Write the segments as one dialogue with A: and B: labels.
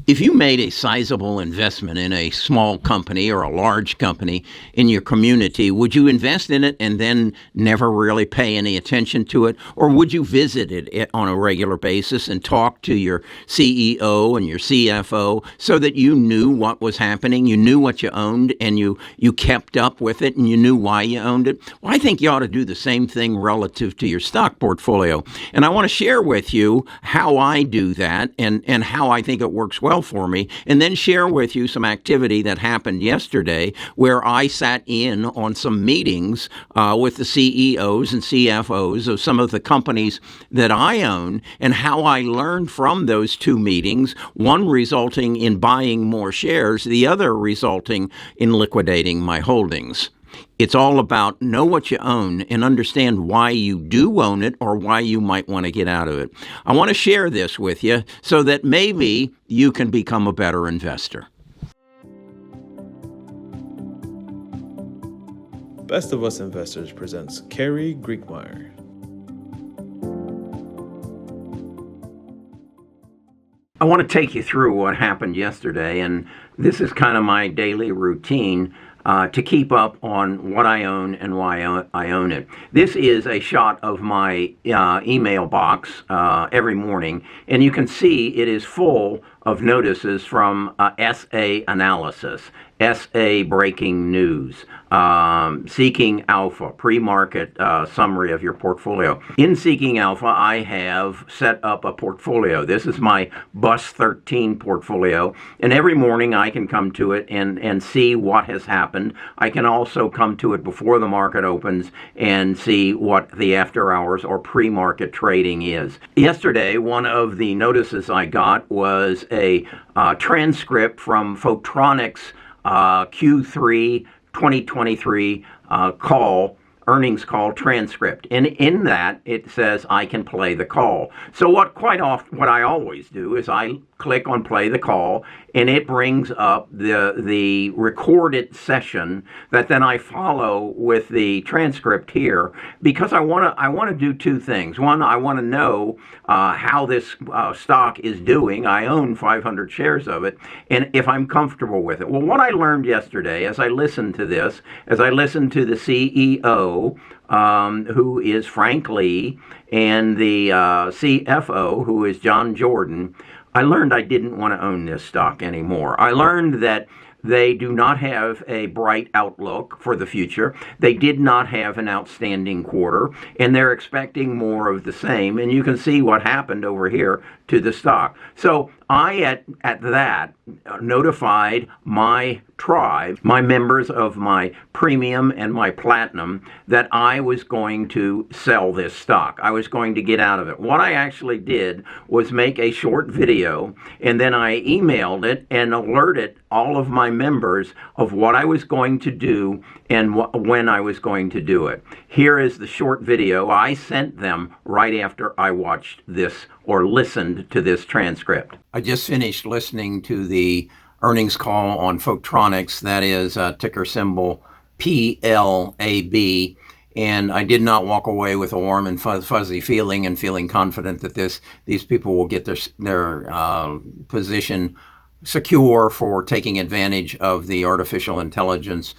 A: If you made a sizable investment in a small company or a large company in your community, would you invest in it and then never really pay any attention to it? Or would you visit it on a regular basis and talk to your CEO and your CFO so that you knew what was happening, you knew what you owned, and you kept up with it and you knew why you owned it? Well, I think you ought to do the same thing relative to your stock portfolio. And I want to share with you how I do that and how I think it works well for me, and then share with you some activity that happened yesterday where I sat in on some meetings with the CEOs and CFOs of some of the companies that I own, and how I learned from those two meetings, one resulting in buying more shares, the other resulting in liquidating my holdings. It's all about know what you own and understand why you do own it or why you might want to get out of it. I want to share this with you so that maybe you can become a better investor.
B: Best of Us Investors presents Kerry Griegmeyer.
A: I want to take you through what happened yesterday, and this is kind of my daily routine to keep up on what I own and why I own it. This is a shot of my email box every morning, and you can see it is full of notices from SA Analysis, SA Breaking News, Seeking Alpha, pre-market summary of your portfolio. In Seeking Alpha, I have set up a portfolio. This is my Bus 13 portfolio, and every morning I can come to it and see what has happened. I can also come to it before the market opens and see what the after hours or pre-market trading is. Yesterday, one of the notices I got was a transcript from Photronics Q3 2023 earnings call transcript. And in that, it says I can play the call. So what I always do is I click on play the call, and it brings up the recorded session that then I follow with the transcript here, because I want to do two things. One, I want to know how this stock is doing. I own 500 shares of it, and if I'm comfortable with it. Well, what I learned yesterday as I listened to this, as I listened to the CEO, who is Frank Lee, and the CFO, who is John Jordan, I learned I didn't want to own this stock anymore. I learned that they do not have a bright outlook for the future. They did not have an outstanding quarter, and they're expecting more of the same. And you can see what happened over here to the stock. So I, at that, notified my tribe, my members of my premium and my platinum, that I was going to sell this stock. I was going to get out of it. What I actually did was make a short video, and then I emailed it and alerted all of my members of what I was going to do and when I was going to do it. Here is the short video I sent them right after I watched this or listened to this transcript. I just finished listening to the earnings call on Photronics, that is ticker symbol PLAB, and I did not walk away with a warm and fuzzy feeling and feeling confident that these people will get their position secure for taking advantage of the artificial intelligence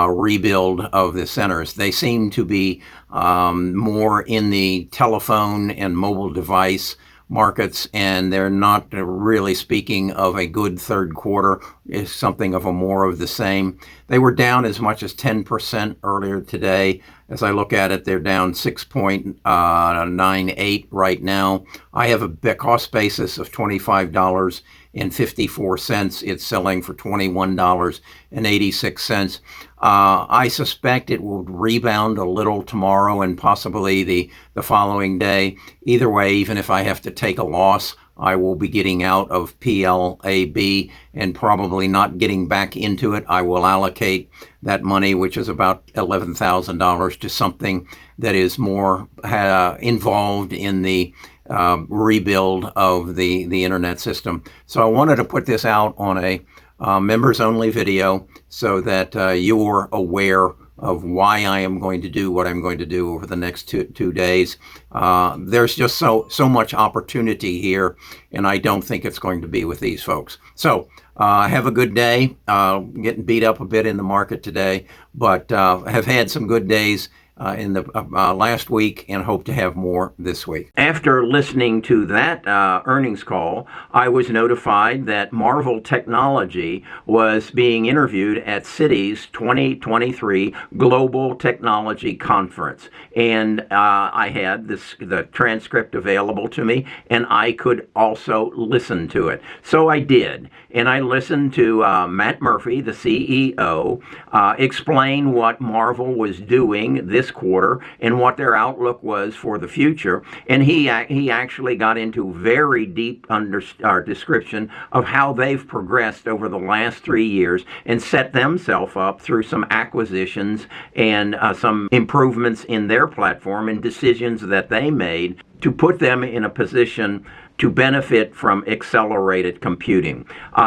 A: rebuild of the centers. They seem to be more in the telephone and mobile device markets, and they're not really speaking of a good third quarter. It's something of a more of the same. They were down as much as 10% earlier today. As I look at it, they're down 6.98 right now. I have a cost basis of $25.54. It's selling for $21.86. I suspect it will rebound a little tomorrow and possibly the following day. Either way, even if I have to take a loss, I will be getting out of PLAB and probably not getting back into it. I will allocate that money, which is about $11,000, to something that is more involved in the rebuild of the internet system. So I wanted to put this out on a members only video so that you're aware of why I am going to do what I'm going to do over the next two days. There's just so much opportunity here, and I don't think it's going to be with these folks. So have a good day. Getting beat up a bit in the market today, but have had some good days in the last week and hope to have more this week. After listening to that earnings call, I was notified that Marvell Technology was being interviewed at Citi's 2023 Global Technology Conference. And I had the transcript available to me, and I could also listen to it. So I did. And I listened to Matt Murphy, the CEO, explain what Marvell was doing this quarter and what their outlook was for the future. And he actually got into very deep description of how they've progressed over the last 3 years and set themselves up through some acquisitions and some improvements in their platform and decisions that they made to put them in a position to benefit from accelerated computing.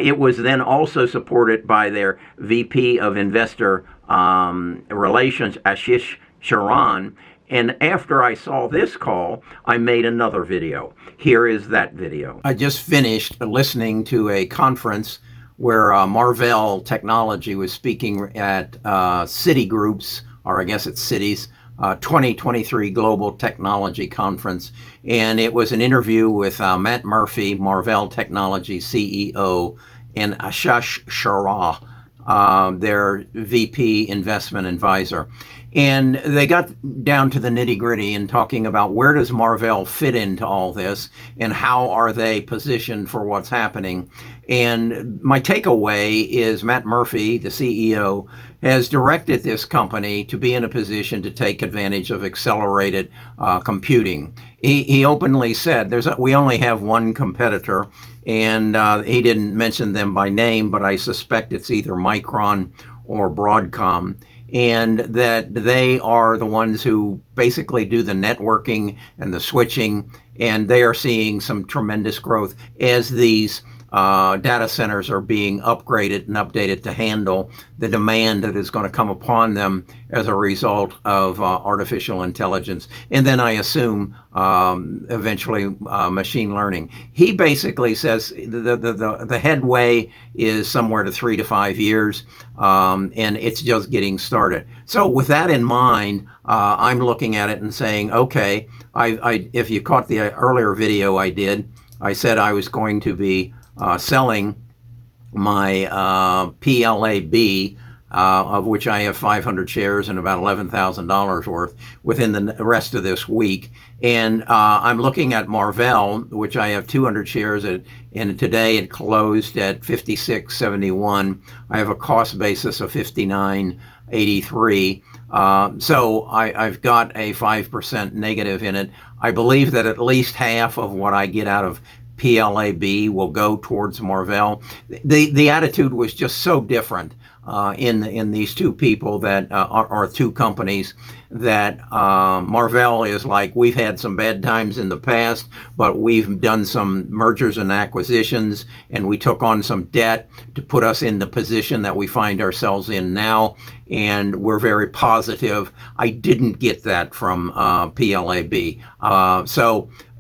A: It was then also supported by their VP of Investor Relations, Ashish Sharan. And after I saw this call, I made another video. Here is that video. I just finished listening to a conference where Marvell Technology was speaking at Citigroup's, or I guess it's Citi's, 2023 Global Technology Conference. And it was an interview with Matt Murphy, Marvell Technology CEO, and Ashish Sharan, their VP Investment Advisor. And they got down to the nitty-gritty and talking about where does Marvell fit into all this and how are they positioned for what's happening. And my takeaway is Matt Murphy, the CEO, has directed this company to be in a position to take advantage of accelerated computing. He openly said we only have one competitor, and he didn't mention them by name, but I suspect it's either Micron or Broadcom, and that they are the ones who basically do the networking and the switching, and they are seeing some tremendous growth as these data centers are being upgraded and updated to handle the demand that is going to come upon them as a result of artificial intelligence. And then I assume eventually machine learning. He basically says the headway is somewhere to 3 to 5 years, and it's just getting started. So with that in mind, I'm looking at it and saying, okay, if you caught the earlier video I did, I said I was going to be selling my PLAB, of which I have 500 shares and about $11,000 worth within the rest of this week. And I'm looking at Marvell, which I have 200 shares at, and today it closed at 56.71. I have a cost basis of 59.83. So I've got a 5% negative in it. I believe that at least half of what I get out of PLAB will go towards Marvell. The attitude was just so different in these two people that are two companies that Marvell is like, we've had some bad times in the past, but we've done some mergers and acquisitions, and we took on some debt to put us in the position that we find ourselves in now, and we're very positive. I didn't get that from PLAB.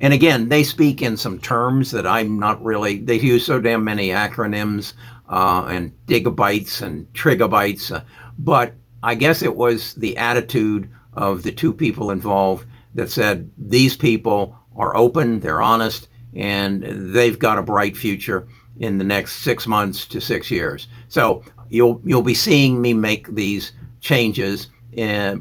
A: And again, they speak in some terms that I'm not really, they use so damn many acronyms and gigabytes and trigabytes, but I guess it was the attitude of the two people involved that said these people are open, they're honest, and they've got a bright future in the next 6 months to 6 years. So you'll be seeing me make these changes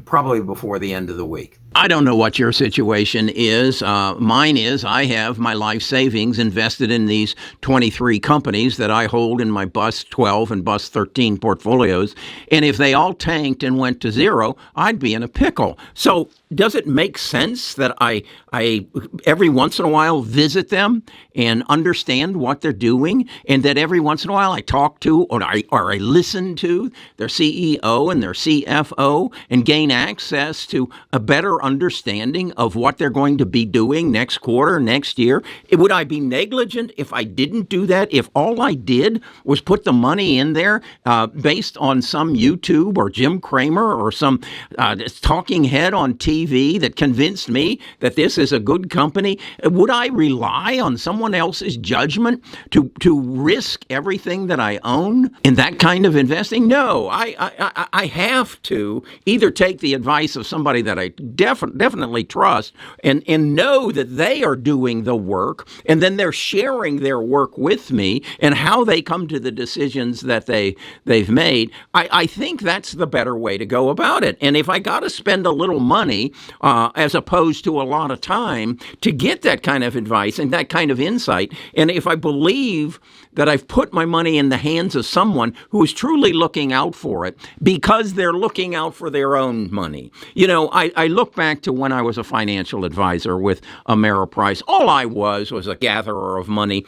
A: probably before the end of the week. I don't know what your situation is. Mine is I have my life savings invested in these 23 companies that I hold in my BUS 12 and BUS 13 portfolios. And if they all tanked and went to zero, I'd be in a pickle. So does it make sense that I every once in a while visit them and understand what they're doing, and that every once in a while I talk to or I listen to their CEO and their CFO and gain access to a better understanding of what they're going to be doing next quarter, next year? Would I be negligent if I didn't do that? If all I did was put the money in there based on some YouTube or Jim Cramer or some talking head on TV that convinced me that this is a good company? Would I rely on someone else's judgment to risk everything that I own in that kind of investing? No, I have to either take the advice of somebody that I definitely trust and know that they are doing the work, and then they're sharing their work with me and how they come to the decisions that they've made. I think that's the better way to go about it. And if I got to spend a little money as opposed to a lot of time to get that kind of advice and that kind of insight, and if I believe that I've put my money in the hands of someone who is truly looking out for it because they're looking out for their own money. You know, I look back to when I was a financial advisor with Ameriprise. All I was a gatherer of money.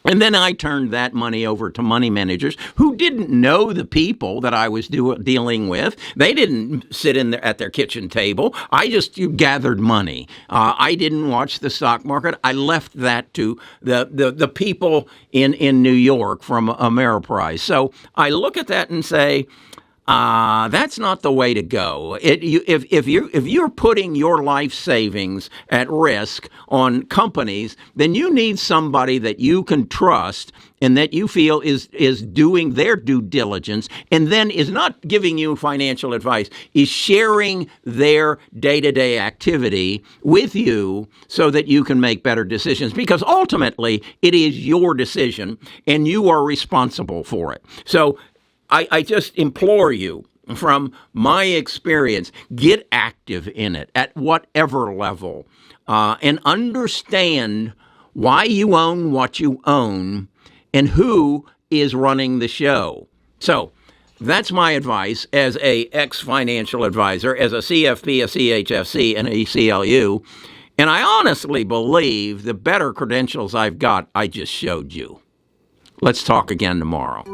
A: And then I turned that money over to money managers who didn't know the people that I was dealing with. They didn't sit at their kitchen table. I just gathered money. I didn't watch the stock market. I left that to the people in New York from Ameriprise. So I look at that and say, that's not the way to go. If you're putting your life savings at risk on companies, then you need somebody that you can trust and that you feel is doing their due diligence, and then is not giving you financial advice, is sharing their day-to-day activity with you so that you can make better decisions. Because ultimately, it is your decision, and you are responsible for it. So I just implore you, from my experience, get active in it at whatever level, and understand why you own what you own and who is running the show. So that's my advice as a ex-financial advisor, as a CFP, a CHFC, and a ECLU. And I honestly believe the better credentials I've got, I just showed you. Let's talk again tomorrow.